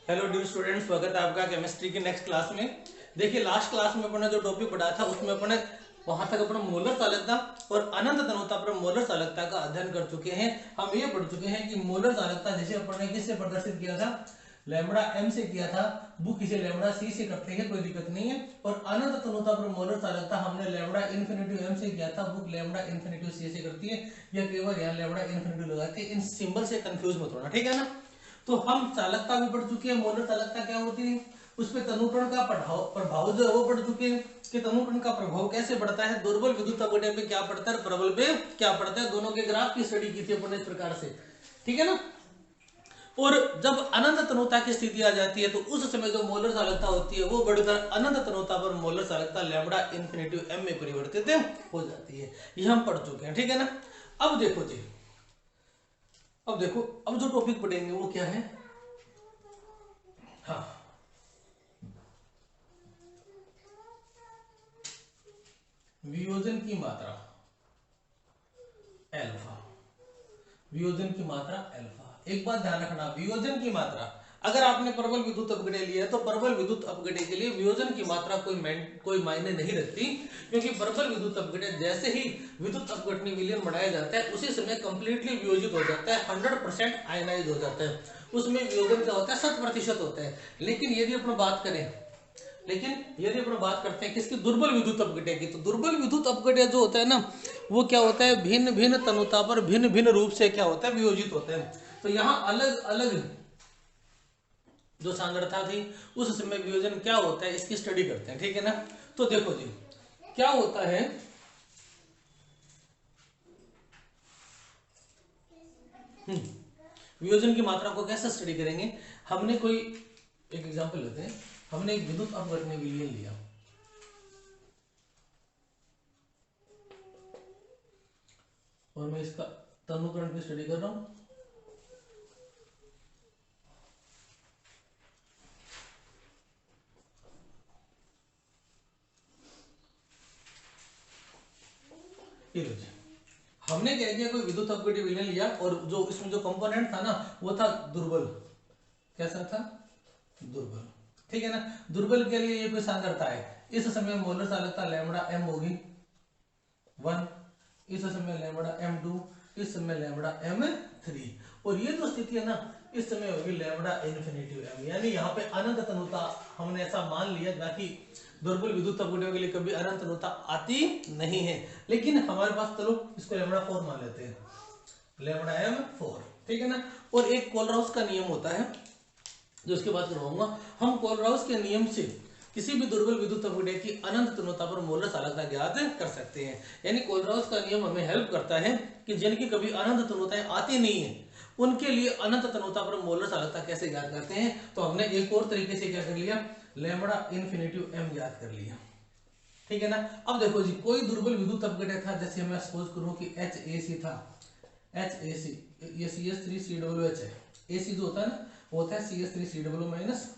Hello dear students, स्वागत है आपका केमिस्ट्री की नेक्स्ट क्लास में। देखिए लास्ट क्लास में अपने जो टॉपिक पढ़ा था उसमें अपने वहां तक अपना मोलर चालकता और अनंत तन्वता पर मोलर चालकता का अध्ययन कर चुके हैं। हम ये पढ़ चुके हैं कि मोलर चालकता जैसे अपने किससे प्रदर्शित किया था, लैम्बडा एम से किया था, बुक इसे लैम्बडा सी से करते हैं, कोई दिक्कत नहीं है। और अनंत तन्वता पर मोलर चालकता हमने लैम्बडा इन्फिनिटी एम से किया था, बुक लैम्बडा इन्फिनिटी सी से करती है। या केवल यहाँ लैम्बडा इन्फिनिटी लगाते हैं, इन सिंबल से कंफ्यूज मत होना, ठीक है ना। तो हम चालकता भी पढ़ चुके हैं, मोलर चालकता क्या होती है, उस पर तनुकरण का प्रभाव जो है वो पढ़ चुके हैं कि तनुकरण का प्रभाव कैसे बढ़ता है, दुर्बल विद्युत अपघटन पे क्या पड़ता है, प्रबल पे क्या पड़ता है, दोनों के ग्राफ की स्टडी की थी अपन इस प्रकार से, ठीक है ना। और जब अनंत तनुता की स्थिति आ जाती है तो उस समय जो मोलर चालकता होती है वो बढ़कर अनंत तनुता पर मोलर चालकता लैम्बडा इन्फिनिटी एम में परिवर्तित हो जाती है। ये हम पढ़ चुके हैं, ठीक है ना। अब देखो जी, अब देखो, अब जो टॉपिक पढ़ेंगे वो क्या है, हाँ, वियोजन की मात्रा एल्फा। वियोजन की मात्रा एल्फा। एक बात ध्यान रखना, वियोजन की मात्रा, अगर आपने प्रबल विद्युत अपघटन लिया है तो प्रबल विद्युत अपघटन के लिए वियोजन की मात्रा कोई मायने नहीं रखती, क्योंकि प्रबल विद्युत अपघटन जैसे ही विद्युत अपघटनीय विलयन बढ़ाया जाता है उसी समय कंप्लीटली वियोजित हो जाता है, 100% आयनाइज हो जाता है। उसमें वियोजन क्या होता है, 100% होता है। लेकिन यदि अपन बात करें, बात करते हैं किसकी, दुर्बल विद्युत अपघटन की, तो दुर्बल विद्युत अपघटन जो होता है ना वो क्या होता है, भिन्न भिन्न तनुता पर भिन्न भिन्न रूप से क्या होता है, वियोजित होता है। तो यहाँ अलग अलग जो सांद्रता थी उस समय वियोजन क्या होता है इसकी स्टडी करते हैं, ठीक है ना। तो देखो जी क्या होता है, वियोजन की मात्रा को कैसे स्टडी करेंगे। हमने कोई एक एग्जांपल लेते हैं, हमने एक विद्युत अपघटनीय विलयन लिया और मैं इसका तनुकरण की स्टडी कर रहा हूं। हमने क्या किया, कोई विद्युत अपघटनीय विलयन लिया और जो इसमें जो कंपोनेंट था ना वो था दुर्बल। कैसा था, दुर्बल, ठीक है ना। दुर्बल के लिए ये कोई सांद्रता है, इस समय मोलर चालकता लैम्बडा एम होगी 1, इस समय लैम्बडा m2, इस समय लैम्बडा m3, और ये जो स्थिति है ना इस समय होगी लैम्बडा इन्फिनिटी m। यानी यहाँ पे अनंत तनुता हमने ऐसा मान लिया, बाकी दुर्बल विद्युत अपघटन के लिए कभी अनंत तनुता आती नहीं है। लेकिन हमारे पास, चलो इसको लैम्बडा 4 मान लेते हैं, लैम्बडा m4, ठीक है ना। और एक कोलराउस का नियम होता है जो इसके बाद करवाऊंगा। हम कोलराउस के नियम से किसी भी दुर्बल विद्युत अपघटन की अनंत तनुता पर मोलर चालकता ज्ञात कर सकते हैं। यानी कोलराउस का नियम हमें हेल्प करता है कि जिनकी कभी अनंत तनुताएं आती नहीं है उनके लिए अनंत तनुता पर मोलर चालकता कैसे ज्ञात करते हैं। तो हमने एक और तरीके से क्या कर लिया, लैम्बडा इन्फिनिटी एम ज्ञात कर लिया, ठीक है ना। अब देखो जी, कोई दुर्बल विद्युत अपघटन था, जैसे मैं सपोज करूं कि HAC था, HAC, ये CS3COOH है, AC जो होता है ना वो होता है CS3COO माइनस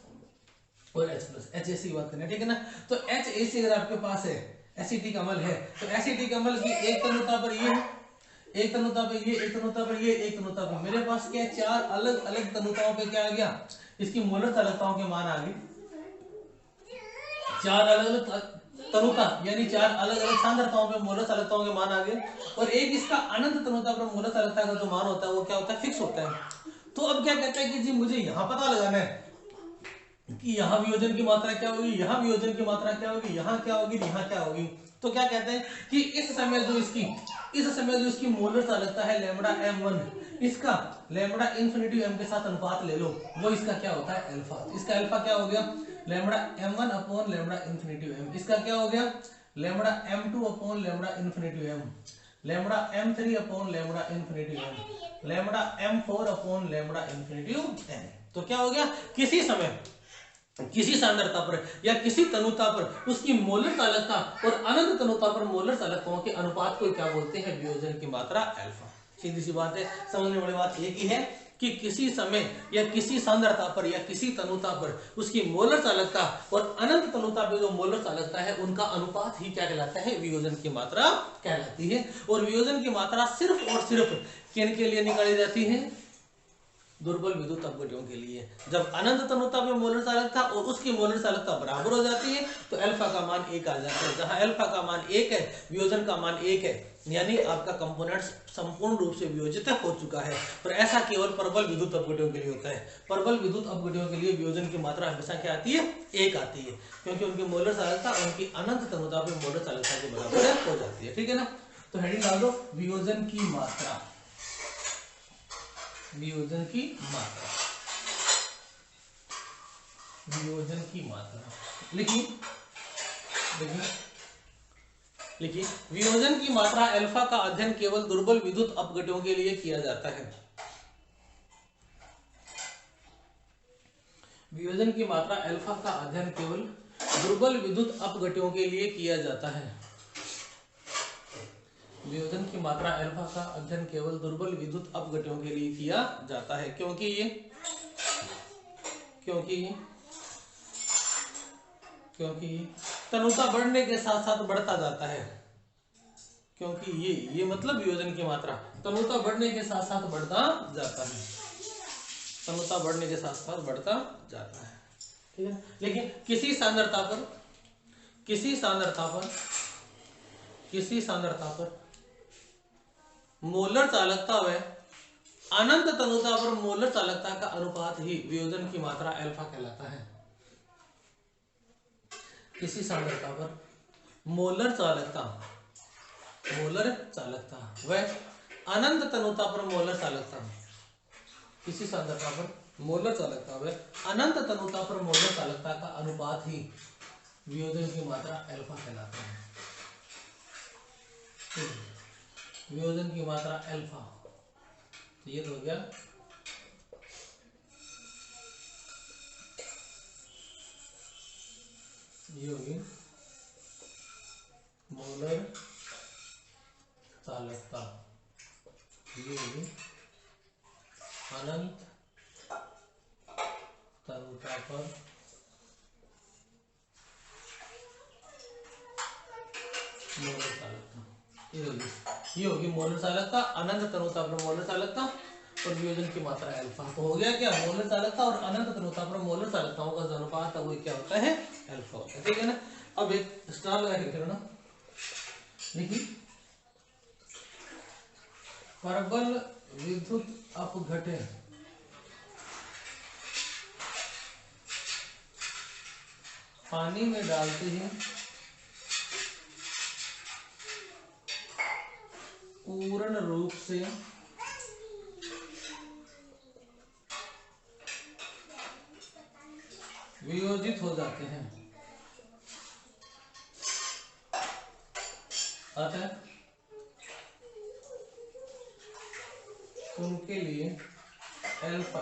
और H प्लस, HAC की बात करें, ठीक है ना। तो HAC अगर आपके पास है, एसिटिक अम्ल है, तो एसिटिक अम्ल की एक तनुता पर ये, एक तनुता पे ये, एक तनुता पर ये, एक तनुता पर, मेरे पास क्या, 4 अलग अलग तनुताओं पे क्या आ गया, इसकी मोलर चालकताओं के मान आ गए। 4 अलग अलग तनुता यानी 4 अलग अलग सांद्रताओं पे मोलर चालकताओं के मान आ गए, और एक इसका अनंत तनुता पर मोलर चालकता का जो मान होता है वो क्या होता है, फिक्स होता है। तो अब क्या कहते हैं कि जी मुझे यहां पता लगाना है कि यहाँ वियोजन की मात्रा क्या होगी, यहाँ वियोजन की मात्रा क्या होगी, यहाँ क्या होगी, यहाँ क्या होगी। तो क्या कहते हैं कि इस समय जो इसकी मोलर चालकता है लैम्बडा m1, इसका लैम्बडा इन्फिनिटी m के साथ अनुपात ले लो, वो इसका क्या होता है, अल्फा। इसका अल्फा क्या हो गया, lambda m1 upon lambda infinity m। इसका क्या हो गया, lambda m2 upon lambda infinity m, lambda m3 upon lambda infinity m, lambda m4 upon lambda infinity m। तो क्या हो गया, किसी समय किसी सांद्रता पर या किसी तनुता पर उसकी मोलर चालकता और अनंत तनुता पर मोलर चालकताओं के अनुपात को क्या बोलते हैं, वियोजन की मात्रा अल्फा। सीधी सी बात है, समझने वाली बात एक ही है कि किसी समय या किसी सांद्रता पर या किसी तनुता पर उसकी मोलर चालकता और अनंत तनुता पर जो मोलर चालकता है उनका अनुपात ही क्या कहलाता है, वियोजन की मात्रा कहलाती है। और वियोजन की मात्रा सिर्फ और सिर्फ किन के लिए निकाली जाती है, दुर्बल विद्युत अपघटनों के लिए। जब अनंत तनुता में मोलर चालकता और उसकी मोलर चालकता बराबर हो जाती है तो अल्फा का मान 1 आ जाता है। जहां अल्फा का मान 1 है, वियोजन का मान 1 है, यानी आपका कंपोनेंट संपूर्ण रूप से वियोजित हो चुका है। और ऐसा केवल प्रबल विद्युत अपघटनों के लिए होता है। प्रबल विद्युत अपघटनों के लिए वियोजन की मात्रा हमेशा क्या आती है? 1 आती है, क्योंकि उनकी मोलर चालकता उनकी अनंत तनुता में मोलर चालकता के बराबर हो जाती है। ठीक है ना? तो हेडिंग डाल दो वियोजन की मात्रा, वियोजन की मात्रा, वियोजन की मात्रा लिखिए, लिखिए वियोजन की मात्रा अल्फा का अध्ययन केवल दुर्बल विद्युत अपघटनों के लिए किया जाता है। वियोजन की मात्रा अल्फा का अध्ययन केवल दुर्बल विद्युत अपघटनों के लिए किया जाता है। वियोजन की मात्रा अल्फा का अध्ययन केवल दुर्बल विद्युत अपघटनों के लिए किया जाता है, क्योंकि तनुता बढ़ने के साथ साथ बढ़ता जाता है। क्योंकि ये मतलब वियोजन की मात्रा तनुता बढ़ने के साथ साथ बढ़ता जाता है, तनुता बढ़ने के साथ साथ बढ़ता जाता है। ठीक है, लेकिन किसी सांद्रता पर मोलर चालकता व अनंत तनुता पर मोलर चालकता का अनुपात ही वियोजन की मात्रा अल्फा कहलाता है। किसी सांद्रता पर मोलर चालकता व अनंत तनुता पर मोलर चालकता, किसी सांद्रता पर मोलर चालकता व अनंत तनुता पर मोलर चालकता का अनुपात ही वियोजन की मात्रा अल्फा कहलाता है। वियोजन की मात्रा अल्फा, तो ये तो हो गया ये होगी मोलर चालकता, ये होगी अनंत तनुता पर मोलर चालकता, ये होगी मोलर चालकता, अनंत तनुता पर मोलर चालकता और वियोजन की मात्रा अल्फा। तो हो गया क्या? मोलर चालकता और अनंत तनुता पर मोलर चालकताओं का जो अनुपात है वो क्या होता है? अल्फा होता है। ठीक है ना? अब एक स्टार लगा के लिखना, देखिए प्रबल विद्युत अपघटन पानी में डालते ही पूर्ण रूप से वियोजित हो जाते हैं, अतः उनके लिए अल्फा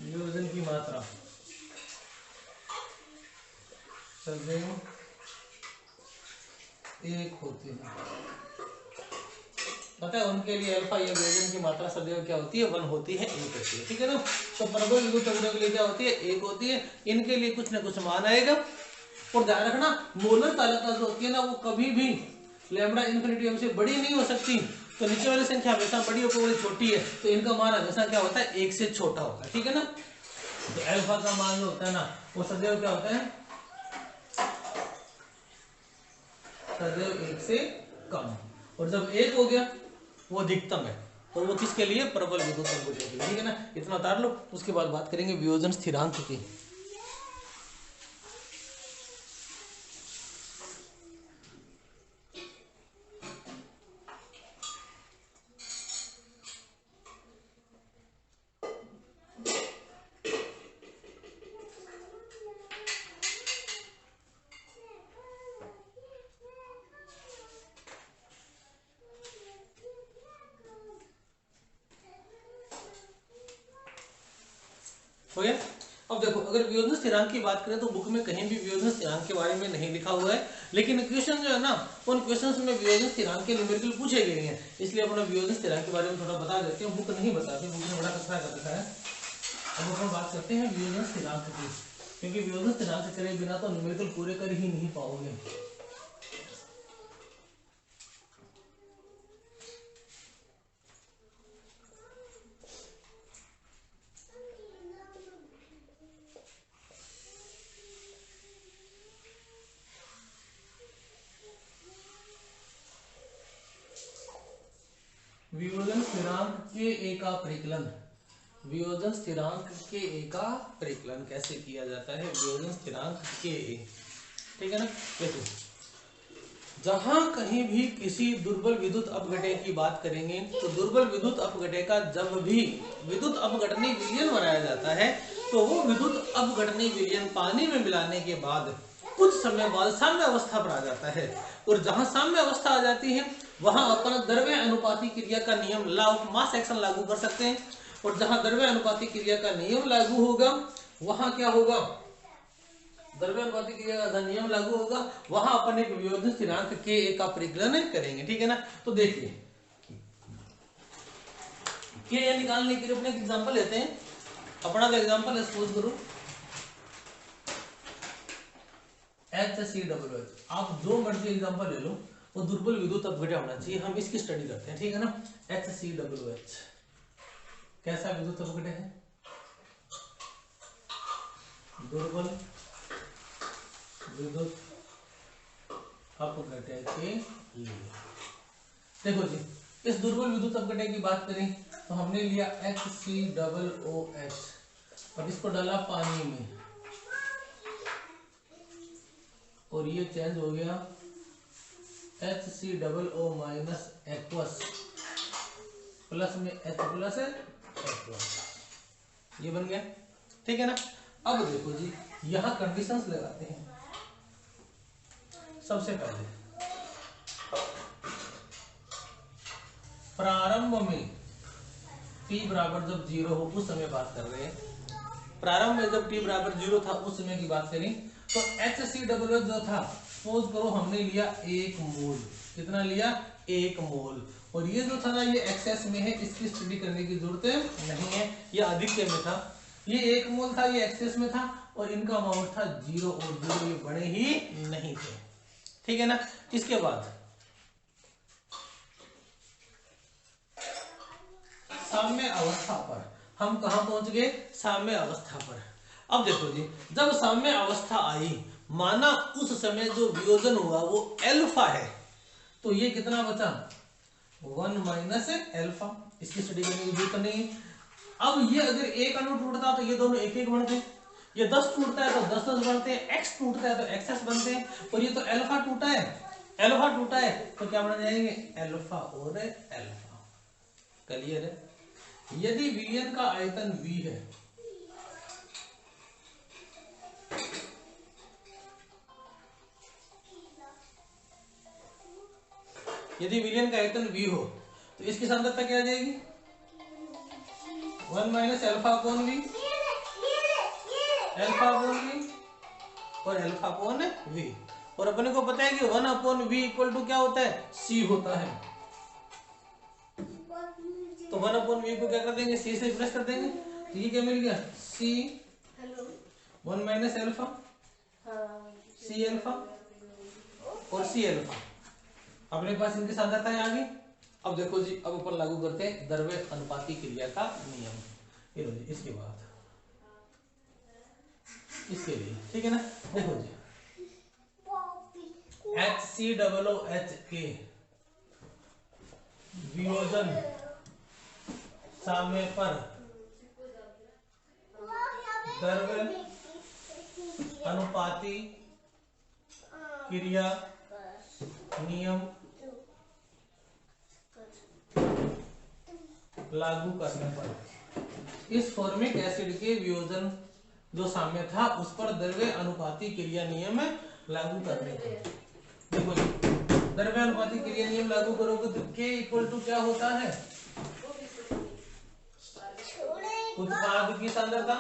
वियोजन की मात्रा सदैव 1 होती है। पता है उनके लिए अल्फा या वियोजन की मात्रा सदैव क्या होती है? 1 होती है, 1 होती है। ठीक है ना? तो प्रबल विद्युत अपघटनों के लिए क्या होती है? 1 होती है। इनके लिए कुछ ना कुछ मान आएगा। और ध्यान रखना मोलर चालकता जो होती है ना वो कभी भी लैम्बडा इन्फिनिटी से बड़ी नहीं हो सकती। तो नीचे वाली संख्या हमेशा बड़ी ऊपर वाली छोटी है, तो इनका मान हमेशा क्या होता है? 1 से छोटा होता है। ठीक है ना? तो अल्फा का मान जो होता है ना वो सदैव क्या होता है? सदैव 1 से कम। और जब 1 हो गया वो अधिकतम है, और वो किसके लिए? प्रबल विद्युत अपघटनों के लिए। ठीक है ना? इतना उतार लो, उसके बाद बात करेंगे वियोजन स्थिरांक की। हो गया? अब देखो अगर वियोजन स्थिरांक की बात करें तो बुक में कहीं भी वियोजन स्थिरांक के बारे में नहीं लिखा हुआ है, लेकिन क्वेश्चन जो है ना उन क्वेश्चंस में वियोजन स्थिरांक के न्यूमेरिकल पूछे गए हैं, इसलिए अपना वियोजन स्थिरांक के बारे में थोड़ा बता देते हैं। बुक नहीं बताते, बुक में बड़ा कचरा कर रखा है। अब हम बात करते हैं वियोजन स्थिरांक की, क्योंकि वियोजन स्थिरांक करे बिना तो न्यूमेरिकल पूरे कर ही नहीं पाओगे। वियोजन स्थिरांक के ए का परिकलन, वियोजन स्थिरांक के ए का परिकलन कैसे किया जाता है, वियोजन स्थिरांक के ए, ठीक है ना। देखो जहां कहीं भी किसी दुर्बल विद्युत अपघटय की बात करेंगे तो दुर्बल विद्युत अपघटय का जब भी विद्युत अपघटनी विलयन बनाया जाता है तो वो विद्युत अपघटनी विलयन पानी में मिलाने के बाद कुछ समय बाद साम्य अवस्था पर आ जाता है, और जहां साम्य अवस्था आ जाती है वहां अपन द्रव्य अनुपाती क्रिया का नियम लॉ ऑफ मास एक्शन लागू कर सकते हैं, और जहां द्रव्य अनुपाती क्रिया का नियम लागू होगा वहां क्या होगा, द्रव्य अनुपाती क्रिया का नियम लागू होगा वहां अपन एक वियोजन स्थिरांक के ए का परिकलन करेंगे, ठीक है ना। तो देखिए के ए निकालने के लिए अपने एक एग्जांपल लेते हैं, अपना जो एग्जांपल है सपोज करो HCWH, आप जो मर्जी एग्जांपल ले लो वो दुर्बल विद्युत अपघटय होना चाहिए, हम इसकी स्टडी करते हैं, ठीक है ना। HCWH कैसा विद्युत अपघटय है, दुर्बल विद्युत अपघटय के लिए। देखो जी इस दुर्बल विद्युत अपघटय की बात करें तो हमने लिया HCOOH और इसको डाला पानी में और ये चेंज हो गया HCOO माइनस एक्वस प्लस में H प्लस एक्वस, ये बन गया, ठीक है ना। अब देखो जी यहां कंडीशंस लगाते हैं। सबसे पहले प्रारंभ में t बराबर जब 0 हो उस समय बात कर रहे हैं, प्रारंभ में जब t बराबर 0 था उस समय की बात करें तो HCWH जो था सपोज करो हमने लिया 1 मोल, कितना लिया 1 मोल, और ये जो था ना ये एक्सेस में है, इसकी स्टडी करने की जरूरत नहीं है, ये अधिकतम में था, ये 1 मोल था, ये एक्सेस में था और इनका अमाउंट था 0 और 0 ये बड़े ही नहीं थे, ठीक है ना। इसके बाद साम्य अवस्था पर हम कहां पहुंच गए, साम्य अवस्था पर। अब देखो जी जब साम्य अवस्था आई माना उस समय जो वियोजन हुआ वो एल्फा है, तो ये कितना बचा 1 माइनस एल्फा, इसकी स्टडी करने की जरूरत नहीं। अब ये अगर एक अणु टूटता तो ये दोनों एक एक बनते, ये 10 टूटता है तो 10 बनते हैं, x टूटता है तो xs बनते हैं, और ये तो एल्फा टूटा है, एल्फा टूटा है तो क्या बन जाएंगे एल्फा और एल्फा, क्लियर है। यदि विलयन का आयतन v है यदि विलयन का आयतन v हो तो इसकी सांद्रता क्या आ जाएगी 1 minus alpha upon v, alpha upon v और एल्फा अपॉन v, और अपने को पता है कि 1 अपॉन v इक्वल टू क्या होता है c होता है, तो 1 अपॉन v को क्या कर देंगे c से प्लस कर देंगे, तो ये क्या मिल गया c 1 minus alpha c alpha और c एल्फा, अपने पास इनकी सांद्रताएं आ गई। अब देखो जी अब ऊपर लागू करते हैं द्रव्य अनुपाती क्रिया का नियम, ये लो जी इसके बाद इसके लिए, ठीक है ना। देखो जी HCOOH के वियोजन साम्य पर द्रव्य अनुपाती क्रिया नियम लागू करने पर इस फॉर्मिक एसिड के वियोजन जो साम्य था उस पर द्रव्य अनुपाती क्रिया नियम लागू करने पर, देखो द्रव्य अनुपाती क्रिया नियम लागू करोगे तो K इक्वल टू क्या होता है उत्पाद की सांद्रता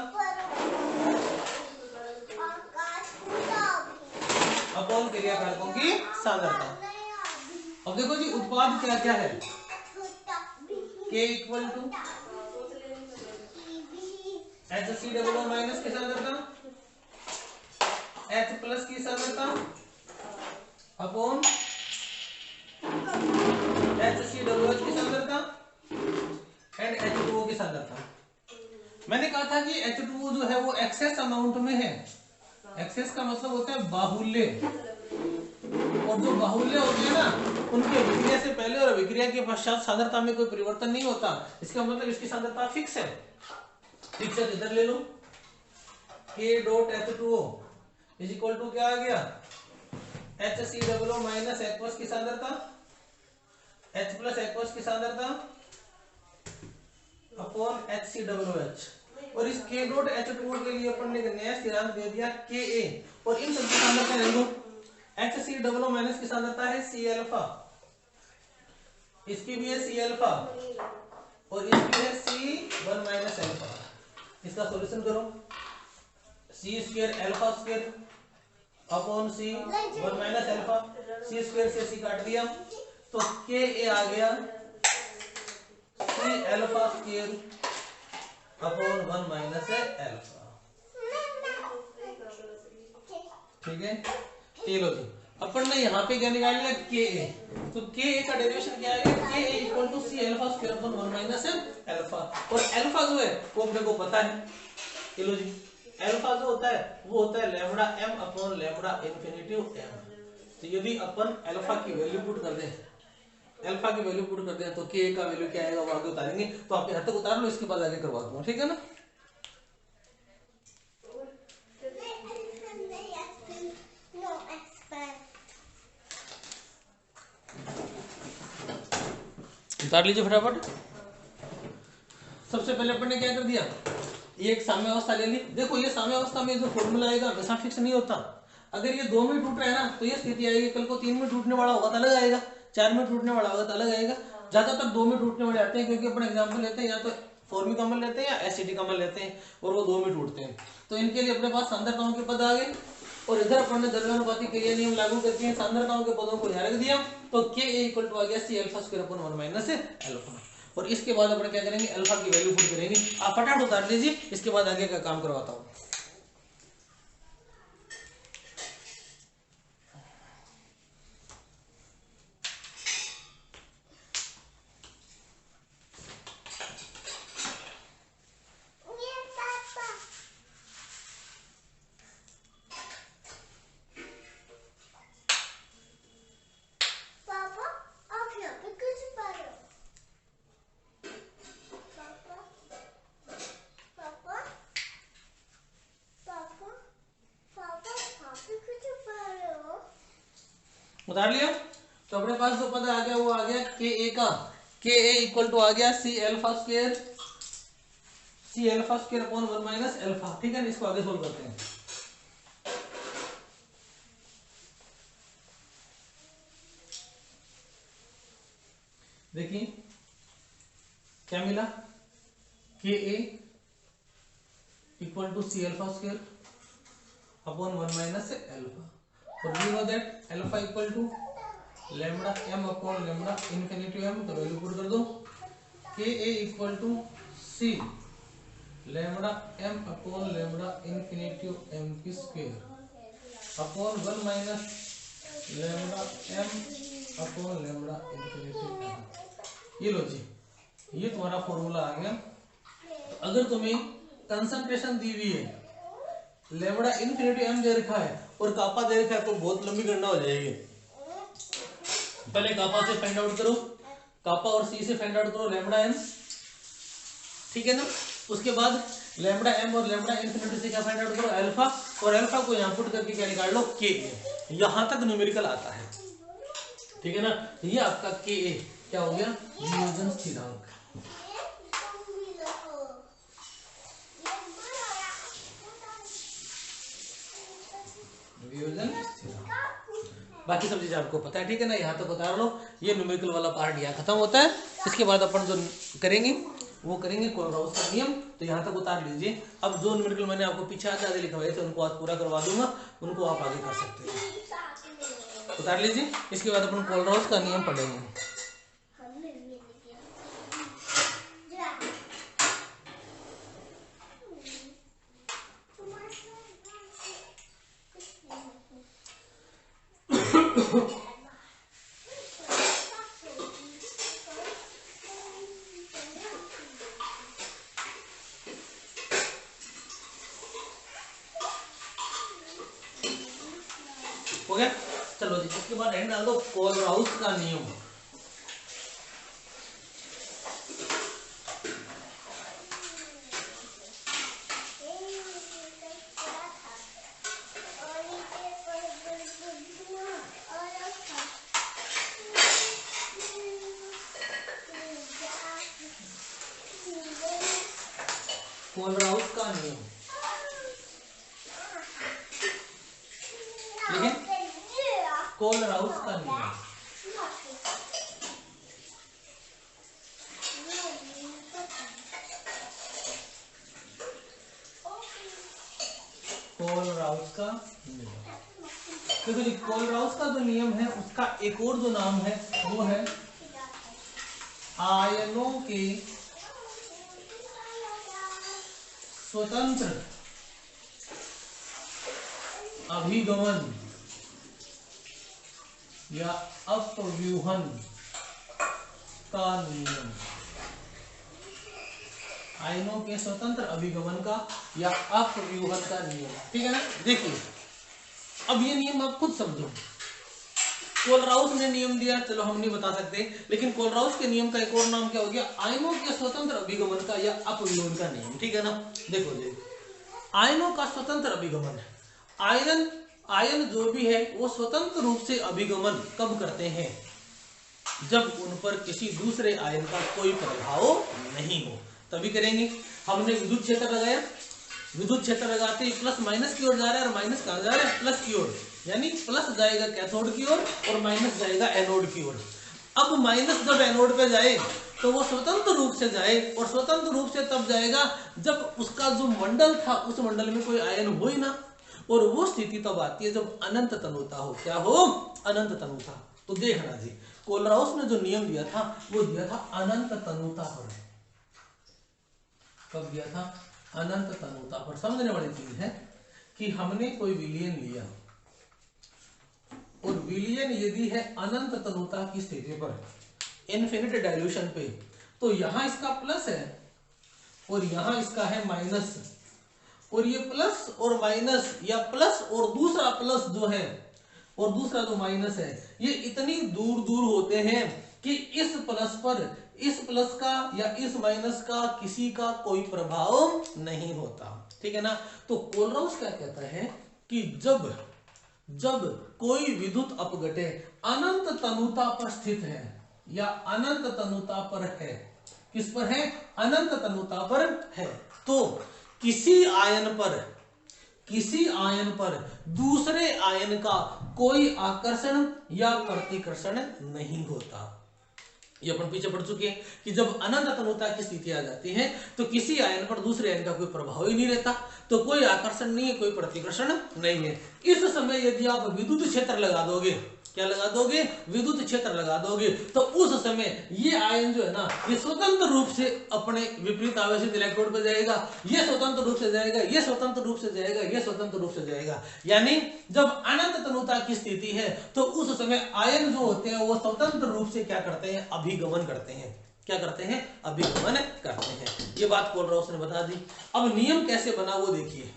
अपॉन क्रिया कारकों की सांद्रता। अब देखो जी उत्पाद क्या क्या है K equal to HCOO minus की सांद्रता H प्लस की सांद्रता अपॉन HCOOH की सांद्रता एंड H2O की सांद्रता। मैंने कहा था कि H2O जो है वो एक्सेस अमाउंट में है, एक्सेस का मतलब होता है बाहुल्य, और जो बाहुल्य होते हैं ना उनकी अभिक्रिया से पहले और अभिक्रिया के पश्चात सांद्रता में कोई परिवर्तन नहीं होता। इसका मतलब इसकी सांद्रता फिक्स है। फिक्स है, इधर ले लो K dot H2O is equal to क्या आ गया, HCOO माइनस एक्वस की सांद्रता, H प्लस एक्वस की सांद्रता अपॉन HCOOH। और इस K डॉट H2O के लिए अपन ने नया स्थिरांक दे दिया Ka और इन सबकी सांद्रता ले लो। HCOO माइनस की सांद्रता है C अल्फा, इसकी भी है C अल्फा और इसकी है C1 माइनस अल्फा। इसका सॉल्यूशन करो, C square alpha square upon C1 minus alpha, C square से C काट दिया तो Ka आ गया C alpha square upon 1 minus alpha. ठीक है, चलो जी अपन ने यहाँ पे क्या निकाल लिया Ka, तो Ka का डेरिवेशन क्या है, Ka equal to C alpha square upon 1 minus alpha. और अल्फा जो है वो अपने को पता है, चलो जी अल्फा जो होता है वो होता है lambda m upon lambda infinitive m। तो यदि अपन अल्फा की वैल्यू पुट कर दें, अल्फा की वैल्यू पुट कर दें तो K का वैल्यू क्या आएगा वो आगे उतारेंगे। तो आप यहाँ तक उतार लो, इसके बाद आगे करवा दूंगा, ठीक है ना। उतार लीजिए फटाफट। सबसे पहले अपन ने क्या कर दिया, ये एक साम्य अवस्था ले ली। देखो ये साम्य अवस्था में जो फॉर्मूला आएगा हमेशा फिक्स नहीं होता। अगर ये 2 में टूट रहा है ना तो ये स्थिति आएगी, कल को 3 में टूटने वाला होगा तो अलग आएगा, 4 में टूटने वाला होगा तो अलग आएगा। ज्यादातर 2 में टूटने वाले आते हैं क्योंकि अपन एग्जाम्पल लेते हैं या तो फॉर्मिक अम्ल लेते हैं या एसिटिक अम्ल लेते हैं और वो 2 में टूटते हैं। तो इनके लिए अपने पास सांद्रताओं के पद आ गए और इधर अपन ने द्रव्यानुपाती क्रिया नियम लागू करके सांद्रताओं के पदों को यहाँ रख दिया। तो Ka इक्वल टू आ गया C alpha square upon 1 minus alpha. और इसके बाद अपन क्या करेंगे, अल्फा की वैल्यू पुट करेंगे। आप फटाफट उतार लीजिए, इसके बाद आगे का काम करवाता हूं। उतार लिया, तो अपने पास जो पद आ गया वो आ गया Ka का, Ka इक्वल टू आ गया C alpha square upon 1 minus alpha. ठीक है, इसको आगे सोल्व करते हैं। देखिए क्या मिला, Ka equal to C alpha square upon 1 minus alpha. और we know that alpha equal to lambda m upon lambda infinity m। तो वैल्यू पुट कर दो, Ka equal to C lambda m upon lambda infinity m की square upon 1 minus lambda m upon lambda infinity m। ये लो जी, ये तुम्हारा formula आ गया। तो अगर तुम्हें कंसंट्रेशन दी हुई है, लैम्बडा इन्फिनिटी m दे रखा है और कापा दे रखा है तो बहुत लंबी गणना हो जाएगी। पहले कापा से फाइंड आउट करो, कापा और C से फाइंड आउट करो लैम्बडा m, ठीक है ना। उसके बाद लैम्बडा m और लैम्बडा इन्फिनिटी से क्या फाइंड आउट करो, अल्फा, और अल्फा को यहाँ पुट करके क्या निकाल लो, Ka। यहां तक न्यूमेरिकल आता है, ठीक है ना। ये आपका Ka क्या हो गया, वियोजन स्थिरांक। वियोजन स्थिरांक, बाकी सब चीज आपको पता है, ठीक है ना। यहाँ तक उतार लो, ये न्यूमेरिकल वाला पार्ट यहाँ खत्म होता है। इसके बाद अपन जो करेंगे वो करेंगे कोलराउस का नियम। तो यहाँ तक उतार लीजिए। अब जो न्यूमेरिकल मैंने आपको पीछे आधे लिखवाए थे उनको आज पूरा करवा दूंगा, उनको आप आगे कर सकते हैं। उतार लीजिए, इसके बाद अपन कोलराउस का नियम पढ़ेंगे। हो गया। चलो जी, इसके बाद एंड डाल दो कोलराउस का नियम। कोलराउस का नियम कोलराउस का नियम कोलराउस का नियम देखो जी, कोलराउस का जो नियम है उसका एक और जो नाम है वो है आयनों के स्वतंत्र अभिगमन या अपव्यूहन का नियम। आयनों के स्वतंत्र अभिगमन का या अपव्यूहन का नियम, ठीक है ना। देखिए अब ये नियम आप खुद समझो। कोलराउस ने नियम दिया, चलो हम नहीं बता सकते, लेकिन कोलराउस के नियम का एक और नाम क्या हो गया, आयनों के स्वतंत्र अभिगमन का या अपव्यूहन का नियम, ठीक है ना। देखो जी, आयनों का स्वतंत्र अभिगमन, आयन जो भी है वो स्वतंत्र रूप से अभिगमन कब करते हैं, जब उन पर किसी दूसरे आयन का कोई प्रभाव नहीं हो, तभी करेंगे। हमने विद्युत क्षेत्र लगाया, विद्युत क्षेत्र लगाते ही प्लस माइनस की ओर जा रहा है और माइनस कहां जा रहा है, प्लस की ओर, यानी प्लस जाएगा कैथोड की ओर और माइनस जाएगा एनोड की ओर। अब माइनस जब एनोड पे जाए तो वो स्वतंत्र रूप से जाए, और स्वतंत्र रूप से तब जाएगा जब उसका जो मंडल था उस मंडल में कोई आयन हो ही ना, और वो स्थिति तब आती है जब अनंत तनुता हो। क्या हो, अनंत तनुता। तो देखना जी, कोलराउस ने जो नियम दिया था वो दिया था अनंत तनुता पर। कब दिया था, अनंत तनुता पर। समझने वाली चीज है कि हमने कोई विलयन लिया और विलयन यदि है अनंत तनुता की स्थिति पर, इनफिनिट डाइल्यूशन पे, तो यहां इसका प्लस है और यहां इसका है माइनस, और ये प्लस और माइनस या प्लस और दूसरा प्लस जो है और दूसरा जो माइनस है, ये इतनी दूर दूर होते हैं कि इस प्लस पर इस प्लस का या इस माइनस का किसी का कोई प्रभाव नहीं होता, ठीक है ना। तो कोलराउस क्या कहता है कि जब कोई विद्युत अपघटे अनंत तनुता पर स्थित है या अनंत तनुता पर है, किस पर है, अनंत तनुता पर है, तो किसी आयन पर दूसरे आयन का कोई आकर्षण या प्रतिकर्षण नहीं होता। ये अपन पीछे पढ़ चुके हैं कि जब अनंत तनुता की स्थिति आ जाती है तो किसी आयन पर दूसरे आयन का कोई प्रभाव ही नहीं रहता, तो कोई आकर्षण नहीं है, कोई प्रतिकर्षण नहीं है। इस समय यदि आप विद्युत क्षेत्र लगा दोगे, क्या लगा दोगे, विद्युत क्षेत्र लगा दोगे, तो उस समय ये आयन जो है ना, ये स्वतंत्र रूप से अपने विपरीत आवेशित इलेक्ट्रोड पे जाएगा, ये स्वतंत्र रूप से जाएगा, ये स्वतंत्र रूप से जाएगा, ये स्वतंत्र रूप से जाएगा। यानी जब अनंत तनुता की स्थिति है तो उस समय आयन जो होते हैं वो स्वतंत्र रूप से क्या करते हैं, अभिगमन करते हैं। क्या करते हैं, अभिगमन करते हैं। ये बात कोलराउस ने बता दी। अब नियम कैसे बना वो देखिए।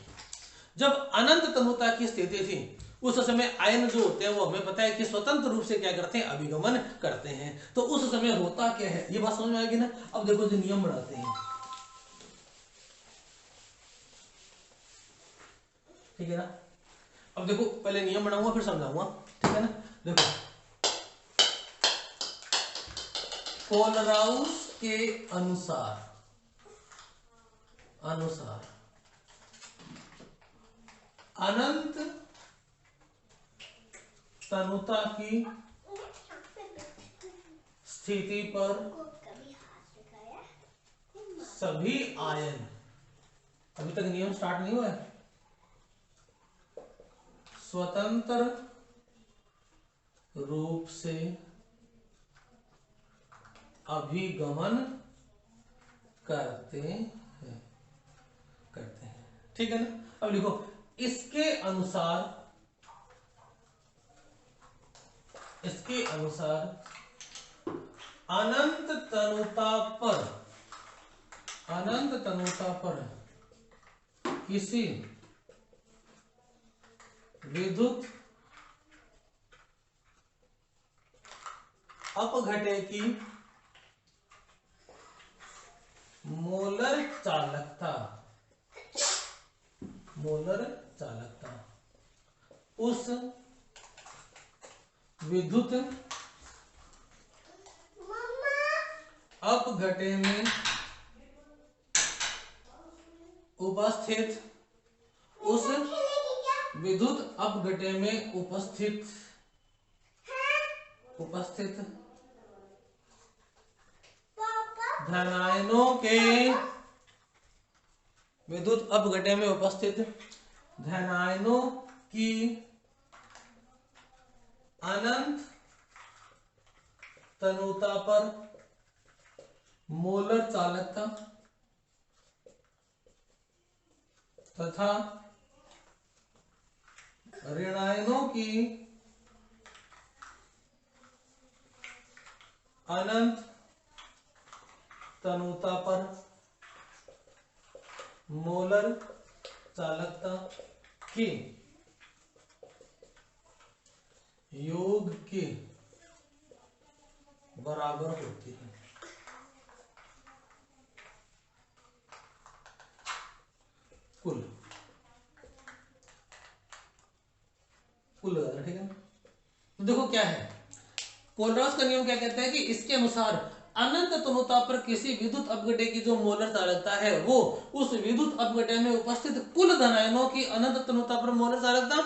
जब अनंत तनुता की स्थिति थी उस समय आयन जो होते हैं वो हमें पता है कि स्वतंत्र रूप से क्या करते हैं, अभिगमन करते हैं। तो उस समय होता क्या है, ये बात समझ में आएगी ना। अब देखो जो नियम बनाते हैं, ठीक है ना। अब देखो पहले नियम बनाऊंगा फिर समझाऊंगा, ठीक है ना। देखो कोलराउस के अनुसार अनंत तनुता की स्थिति पर सभी आयन, अभी तक नियम स्टार्ट नहीं हुआ है, स्वतंत्र रूप से अभिगमन करते हैं, ठीक है ना। अब लिखो इसके अनुसार अनंत तनुता पर किसी विद्युत अपघटे की मोलर चालकता, मोलर चालकता उस विद्युत अपघटे में उपस्थित, उस विद्युत अपघटे में उपस्थित धनायनों के, विद्युत अपघटे में उपस्थित धनायनों की अनंत तनुता पर मोलर चालकता तथा ऋणायनों की अनंत तनुता पर मोलर चालकता के योग के बराबर होती है। कुल ठीक है। तो देखो क्या है, कोलरास का नियम क्या कहता है कि इसके अनुसार अनंत तनुता पर किसी विद्युत अपघटे की जो मोलर चालकता है वो उस विद्युत अपघटे में उपस्थित कुल धनायनों की अनंत तनुता पर मोलर चालकता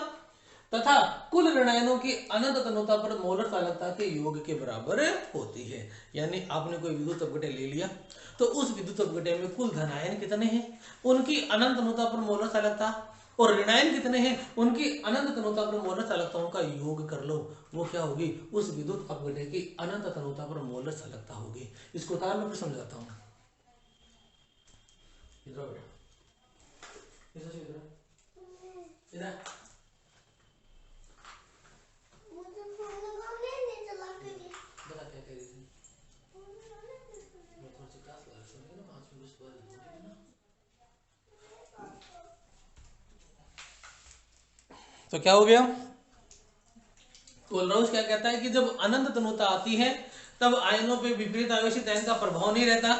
तथा कुल ऋणायनों की अनंत तनुता पर मोलर चालकता के योग के बराबर होती है। यानी आपने कोई विद्युत अपघटे ले लिया तो उस विद्युत अपघटे में कुल धनायन कितने हैं, उनकी अनंत तनुता पर मोलर चालकता, और ऋणायन कितने हैं, उनकी अनंत तनुता पर मोलर चालकताओं का योग कर लो, वो क्या होगी, उस विद्युत अपघटे की अनंत तनुता पर मोलर चालकता होगी। इसको उदाहरण में समझाता हूं। तो क्या हो गया, कोलराउस क्या कहता है कि जब अनंत तनुता आती है तब आयनों पे विपरीत आवेशित आयन का प्रभाव नहीं रहता।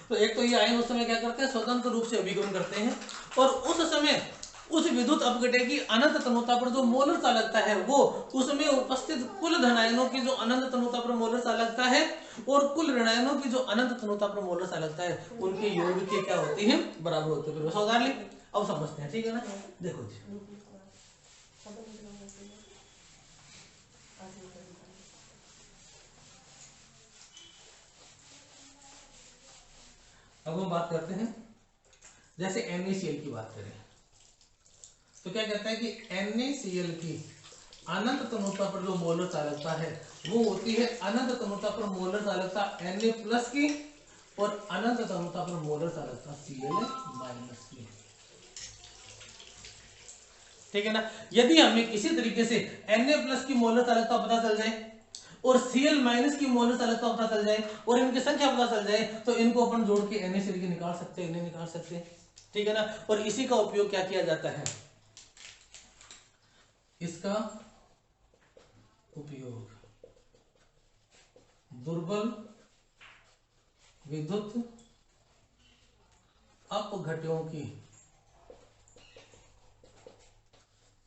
तो एक तो ये आयन उस समय क्या करते हैं, स्वतंत्र रूप से अभिगमन करते हैं, और उस समय उस विद्युत अपघटे की अनंत तनुता पर जो मोलर चालकता है वो उसमें उपस्थित कुल धनायनों की जो अनंत तनुता पर मोलर चालकता है और कुल ऋणायनों की जो अनंत तनुता पर मोलर चालकता है उनके योग की क्या होती है, बराबर होती है। फिर उदाहरण अब समझते हैं, ठीक है ना। देखो जी, अब हम बात करते हैं, जैसे NaCl की बात करें तो क्या कहता है कि NaCl की अनंत तनुता पर जो मोलर चालकता है वो होती है अनंत तनुता पर मोलर चालकता Na+ की और अनंत तनुता पर मोलर चालकता Cl- की। ठीक है ना। यदि हमें किसी तरीके से Na+ की मोलर चालकता पता चल जाए और Cl- की मोलर चालकता पता चल जाए और इनकी संख्या पता चल जाए तो इनको अपन जोड़ के NaCl की निकाल सकते हैं, निकाल सकते हैं, ठीक है ना। और इसी का उपयोग क्या किया जाता है, इसका उपयोग दुर्बल विद्युत अपघट्यों की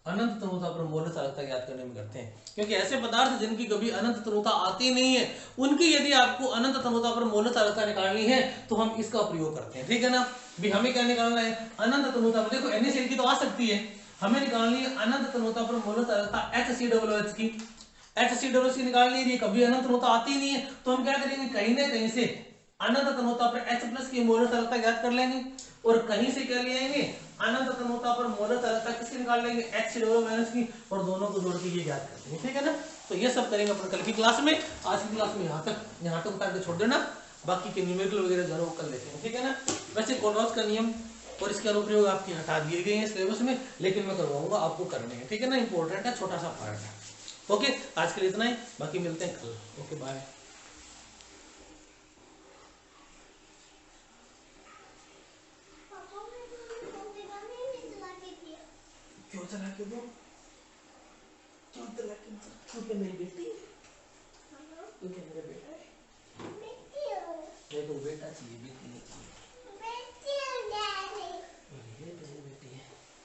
अनंत तनुता पर मोलर चालकता ज्ञात करने में करते हैं। क्योंकि ऐसे पदार्थ जिनकी कभी अनंत तनुता आती नहीं है उनकी यदि आपको अनंत तनुता पर मोलर चालकता निकालनी है तो हम इसका प्रयोग करते हैं, ठीक है ना। भी हमें क्या निकालना है, अनंत तनुता पर। देखो NaCl की तो आ सकती है, हमें निकालनी है अनंत तनुता पर मोलर चालकता HCOOH की। HCOOH की निकालनी है, कभी अनंत तनुता आती नहीं है तो हम क्या करेंगे, कहीं ना कहीं से अनंत तनुता पर H+ की मोलर चालकता ज्ञात कर लेंगे और कहीं से क्या ले आएंगे, अनंत तनुता पर मोलर चालकता किसकी निकाल लेंगे, H- की, और दोनों को जोड़ के ये ज्ञात कर देंगे, ठीक है ना। तो ये सब करेंगे अपन कल की क्लास में। आज की क्लास में यहाँ तक उतार के छोड़ देना, बाकी के न्यूमेरिकल वगैरह जो है वो कर लेते हैं, ठीक है ना। वैसे कोलरास का नियम और इसके अनुप्रयोग आपके हटा दिए गए हैं सिलेबस में, लेकिन मैं करवाऊंगा, आपको करने हैं, ठीक है ना। इंपॉर्टेंट है, छोटा सा पार्ट है। ओके, आज के लिए इतना ही, बाकी मिलते हैं कल। Okay, bye. क्यों चला के दो, क्यों चला के दो, क्यों नहीं बेटी। तू क्या मेरा बेटा है? देखो बेटा चाहिए, बेटी नहीं चाहिए।